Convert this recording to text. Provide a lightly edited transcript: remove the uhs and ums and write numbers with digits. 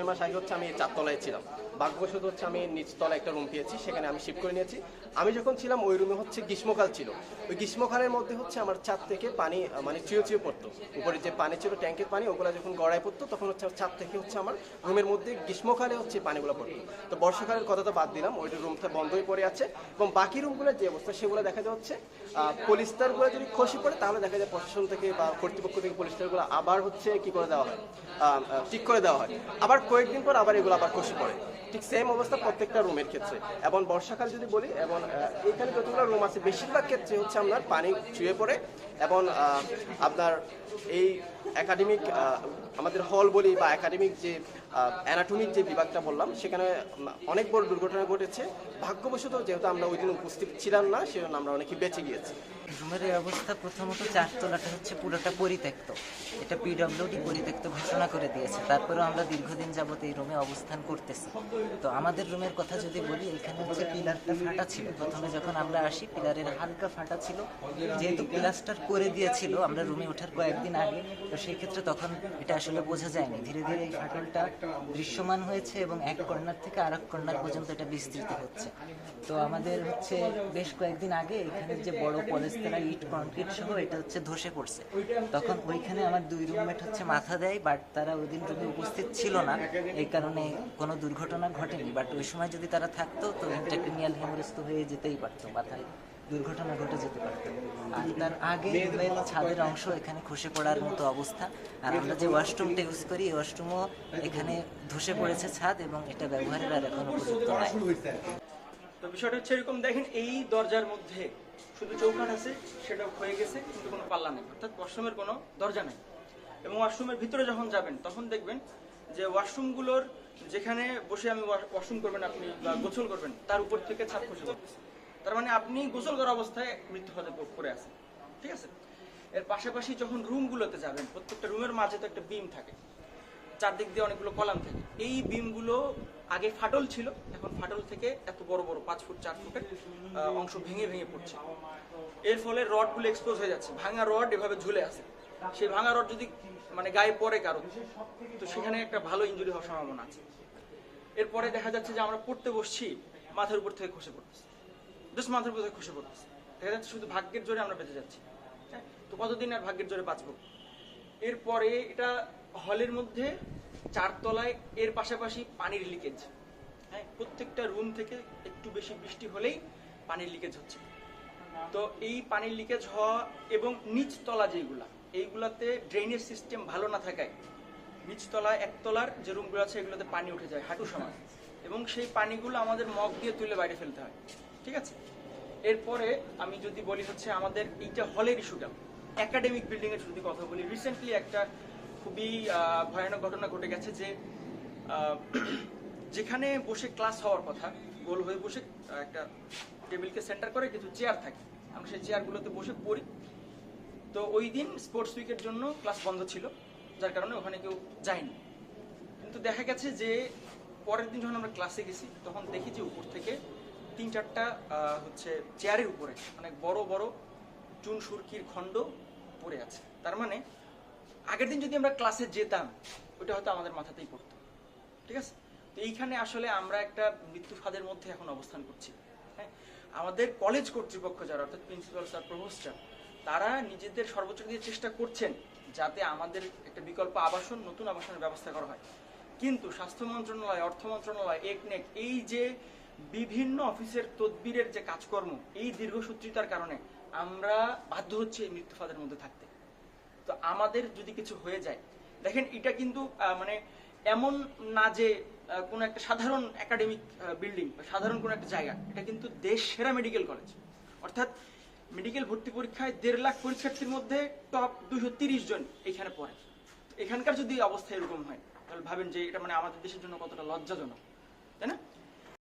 6 মাস আগে হচ্ছে আমি 4 তলায় ছিলাম। ভাগ্যবশত হচ্ছে আমি নিচতলায় একটা রুম পেয়েছি, সেখানে আমি শিফট করে নিয়েছি। আমি যখন ছিলাম ওই রুমে হচ্ছে গ্রীষ্মকাল ছিল। ওই গ্রীষ্মকালের মধ্যে হচ্ছে আমার ছাদ থেকে পানি মানে চুয়ে চুয়ে পড়তো। উপরে যে পানি ছিল ট্যাঙ্কের পানি, ওগুলো যখন গড়ায় পড়তো তখন হচ্ছে আমার ছাদ থেকে হচ্ছে আমার রুমের মধ্যে গ্রীষ্মকালে হচ্ছে পানিগুলো পড়তো। তো বর্ষাকালের কথা তো বাদ দিলাম, ওই রুমটা বন্ধই পড়ে আছে। এবং বাকি রুমগুলোর যে অবস্থা সেগুলো দেখা যাচ্ছে পলিস্টারগুলো যদি খসে পড়ে তাহলে দেখা যায় প্রশাসন থেকে বা কর্তৃপক্ষ থেকে পলিস্টারগুলো আবার হচ্ছে কি করে দেওয়া হয়, ঠিক করে দেওয়া হয়। আবার কয়েকদিন পর আবার এগুলো আবার খসে পড়ে। ঠিক সেম অবস্থা প্রত্যেকটা রুমের ক্ষেত্রে। এবং বর্ষাকাল যদি বলি, এবং এখানে যতগুলো রুম আছে বেশিরভাগ ক্ষেত্রে হচ্ছে আপনার পানি চুয়ে পড়ে। এবং আপনার এই একাডেমিক আমাদের হল বলি বা একাডেমিক যে অ্যানাটমিক যে বিভাগটা বললাম, সেখানে অনেক বড় দুর্ঘটনা ঘটেছে। ভাগ্যবশত যেহেতু আমরা ওই দিন উপস্থিত ছিলাম না, সেজন্য আমরা অনেকে বেঁচে গিয়েছি। রুমের এই অবস্থা, প্রথমত 4 তলাটা হচ্ছে পুরোটা পরিত্যক্ত। এটা পিডব্লিউডি পরিত্যক্ত ঘোষণা করে দিয়েছে, তারপরেও আমরা দীর্ঘদিন যাবত এই রুমে অবস্থান করতেছি। তো আমাদের রুমের কথা যদি বলি, এখানে হচ্ছে পিলারটা ফাটা ছিল। প্রথমে যখন আমরা আসি পিলারের হালকা ফাটা ছিল, যেহেতু প্লাস্টার করে দিয়েছিল আমরা রুমে ওঠার কয়েকদিন আগে, তো সেই ক্ষেত্রে তখন এটা আসলে বোঝা যায়নি। ধীরে ধীরে এই ফাটলটা দৃশ্যমান হয়েছে এবং এক কর্নার থেকে আর এক কর্নার পর্যন্ত এটা বিস্তৃত হচ্ছে। তো আমাদের হচ্ছে বেশ কয়েকদিন আগে এখানে যে বড় পলেস্তারা ইট কনক্রিট সহ এটা হচ্ছে ধসে পড়ছে। তখন ওইখানে আমার 2 রুমমেট হচ্ছে মাথা দেয়, বাট তারা ওই দিন রুমে উপস্থিত ছিল না, এই কারণে কোনো দুর্ঘটনা ঘটেনি। বাট ওই সময় যদি তারা থাকতো তো ইন্ট্রাক্রেনিয়াল হেমোরেজ তো হয়ে যেতেই পারতো, মাথায় দুর্ঘটনা ঘটে যেতে পারতো। আর তার আগে রুমের ছাদের অংশ এখানে খসে পড়ার মতো অবস্থা। আর আমরা যে ওয়াশরুমটা ইউজ করি, এই ওয়াশরুমও এখানে ধসে পড়েছে ছাদ, এবং এটা ব্যবহারের আর এখন উপযুক্ত নয়। তো বিষয়টা হচ্ছে এরকম, দেখেন এই দরজার মধ্যে শুধু চৌকাঠ আছে, সেটা হয়ে গেছে, কিন্তু কোনো পাল্লা নেই, অর্থাৎ ওয়াশরুমের কোনো দরজা নেই। এবং ওয়াশরুমের ভিতরে যখন যাবেন তখন দেখবেন যে ওয়াশরুমগুলোর যেখানে বসে আমি ওয়াশরুম করবেন আপনি বা গোসল করবেন, তার উপর থেকে ছাদ খসে পড়তেছে। তার মানে আপনি গোসল করা অবস্থায় মৃত্যু হতে পড়ে আছেন, ঠিক আছে। এর পাশাপাশি যখন রুমগুলোতে যাবেন, প্রত্যেকটা রুমের মাঝে তো একটা বিম থাকে, চারদিক দিয়ে অনেকগুলো কলাম থাকে। এই বিমগুলো আগে ফাটল ছিল, এখন ফাটল থেকে এত বড় বড় 5 ফুট 4 ফুটের অংশ ভেঙে ভেঙে পড়ছে। এর ফলে রডগুলো এক্সপোজ হয়ে যাচ্ছে, ভাঙা রড এভাবে ঝুলে আছে। সেই ভাঙা রড যদি মানে গায়ে পড়ে কারো, তো সেখানে একটা ভালো ইনজুরি হওয়ার সম্ভাবনা আছে। এরপরে দেখা যাচ্ছে যে আমরা পড়তে বসছি, মাথার উপর থেকে খসে পড়তেছে, জাস্ট মাথার উপর থেকে খসে পড়তেছে। দেখা যাচ্ছে শুধু ভাগ্যের জোরে আমরা বেঁচে যাচ্ছি। হ্যাঁ, তো কতদিন আর ভাগ্যের জোরে বাঁচবো। এরপরে এটা হলের মধ্যে 4 তলায়, এর পাশাপাশি পানির লিকেজ। হ্যাঁ, প্রত্যেকটা রুম থেকে একটু বেশি বৃষ্টি হলেই পানির লিকেজ হচ্ছে। তো এই পানির লিকেজ হওয়া এবং নিচতলা যেগুলা, এইগুলাতে ড্রেনেজ সিস্টেম ভালো না থাকায় নিচতলা 1 তলার যে রুমগুলো আছে এগুলোতে পানি উঠে যায় হাঁটু সমান, এবং সেই পানিগুলো আমাদের মগ দিয়ে তুলে বাইরে ফেলতে হয়, ঠিক আছে। এরপরে আমি যদি বলি হচ্ছে আমাদের এইটা হলের ইস্যুটা, একাডেমিক বিল্ডিং এর যদি কথা বলি, রিসেন্টলি একটা খুবই ভয়ানক ঘটনা ঘটে গেছে যে যেখানে বসে ক্লাস হওয়ার কথা, গোল হয়ে বসে একটা টেবিলকে সেন্টার করে কিছু চেয়ার থাকে, আমরা সেই চেয়ারগুলোতে বসে পড়ি। তো ওই দিন স্পোর্টস উইকের জন্য ক্লাস বন্ধ ছিল, যার কারণে ওখানে কেউ যায়নি। কিন্তু দেখা গেছে যে পরের দিন যখন আমরা ক্লাসে গেছি তখন দেখি যে উপর থেকে 3-4টা হচ্ছে চেয়ারের উপরে অনেক বড় বড় চুন সুরকির খণ্ড পড়ে আছে। তার মানে আগের দিন যদি আমরা ক্লাসে যেতাম ওটা হয়তো আমাদের মাথাতেই পড়তো, ঠিক আছে। তো এইখানে আসলে আমরা একটা মৃত্যু ফাঁদের মধ্যে এখন অবস্থান করছি। হ্যাঁ, আমাদের কলেজ কর্তৃপক্ষ যারা, অর্থাৎ প্রিন্সিপাল স্যার, প্রভোস্ট স্যার, তারা নিজেদের সর্বোচ্চ দিয়ে চেষ্টা করছেন যাতে আমাদের একটা বিকল্প আবাসন, নতুন আবাসনের ব্যবস্থা করা হয়। কিন্তু স্বাস্থ্য মন্ত্রণালয়, অর্থ মন্ত্রণালয়, একনেক, এই যে বিভিন্ন অফিসের তদবিরের যে কাজকর্ম, এই দীর্ঘসূত্রিতার কারণে আমরা বাধ্য হচ্ছে এই মৃত্যু ফাঁদের মধ্যে থাকতে। তো আমাদের যদি কিছু হয়ে যায়, দেখেন এটা কিন্তু মানে এমন না যে কোনো একটা সাধারণ একাডেমিক বিল্ডিং বা সাধারণ কোনো একটা জায়গা, এটা কিন্তু দেশ সেরা মেডিকেল কলেজ। অর্থাৎ মেডিকেল ভর্তি পরীক্ষায় 1.5 লাখ পরীক্ষার্থীর মধ্যে টপ 230 জন এখানে পড়ে। এখানকার যদি অবস্থা এরকম হয় তাহলে ভাবেন যে এটা মানে আমাদের দেশের জন্য কতটা লজ্জাজনক, তাই না।